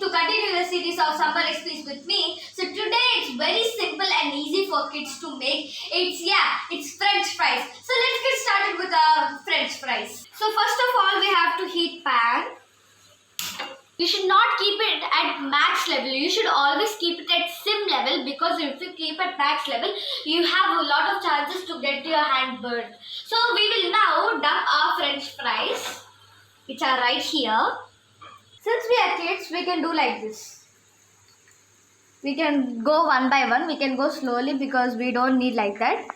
to continue the series of summer recipes with me. So today it's very simple and easy for kids to make. It's French fries. So let's get started with our French fries. So first of all, we have to heat pan. You should not keep it at max level. You should always keep it at sim level, because if you keep at max level, you have a lot of chances to get your hand burnt. So we will now dump our French fries, which are right here. Since we are kids, we can do like this. We can go one by one. We can go slowly because we don't need like that.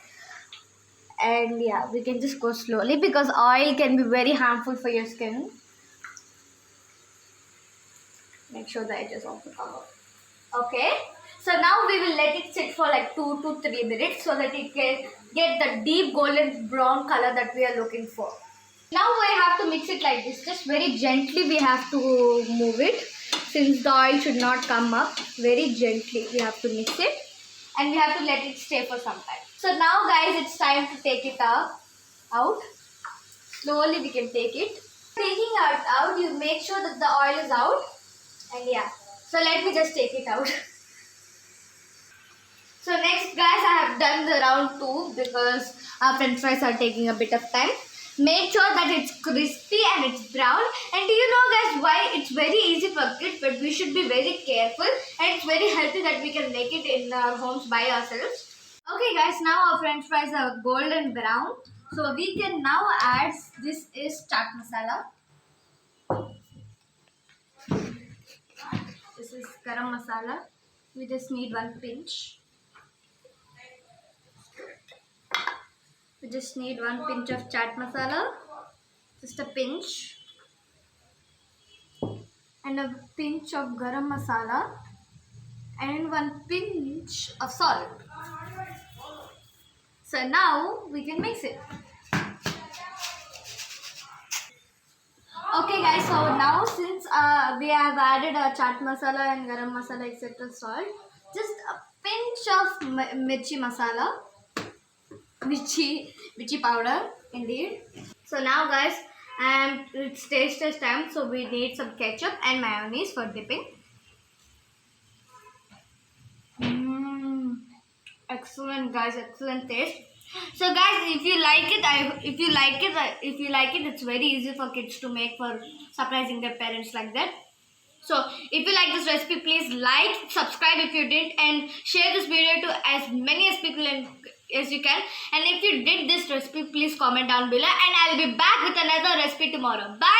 And yeah, we can just go slowly because oil can be very harmful for your skin. Make sure the edges also come out. Okay. So now we will let it sit for like 2 to 3 minutes so that it can get the deep golden brown color that we are looking for. Now we have to mix it like this. Just very gently we have to move it. Since the oil should not come up, very gently we have to mix it. And we have to let it stay for some time. So now guys, it's time to take it out. Slowly we can take it. Taking it out, you make sure that the oil is out. And yeah, so let me just take it out. So next guys, I have done the round 2 because our French fries are taking a bit of time. Make sure that it's crispy and it's brown. And do you know guys why it's very easy for kids, but we should be very careful, and it's very healthy that we can make it in our homes by ourselves. Okay guys, now our French fries are golden brown. So we can now add, this is chaat masala. This is garam masala. We just need 1 pinch. We just need 1 pinch of chaat masala. Just a pinch. And a pinch of garam masala. And 1 pinch of salt. So now we can mix it. Okay guys, so now since we have added a chaat masala and garam masala etc. salt, just a pinch of mirchi masala, mirchi powder indeed. So now guys, it's taste test time, so we need some ketchup and mayonnaise for dipping. Excellent guys, excellent taste. So guys, if you like it, it's very easy for kids to make for surprising their parents like that. So if you like this recipe, please like, subscribe if you did, and share this video to as many as people as you can. And if you did this recipe, please comment down below, and I'll be back with another recipe tomorrow. Bye.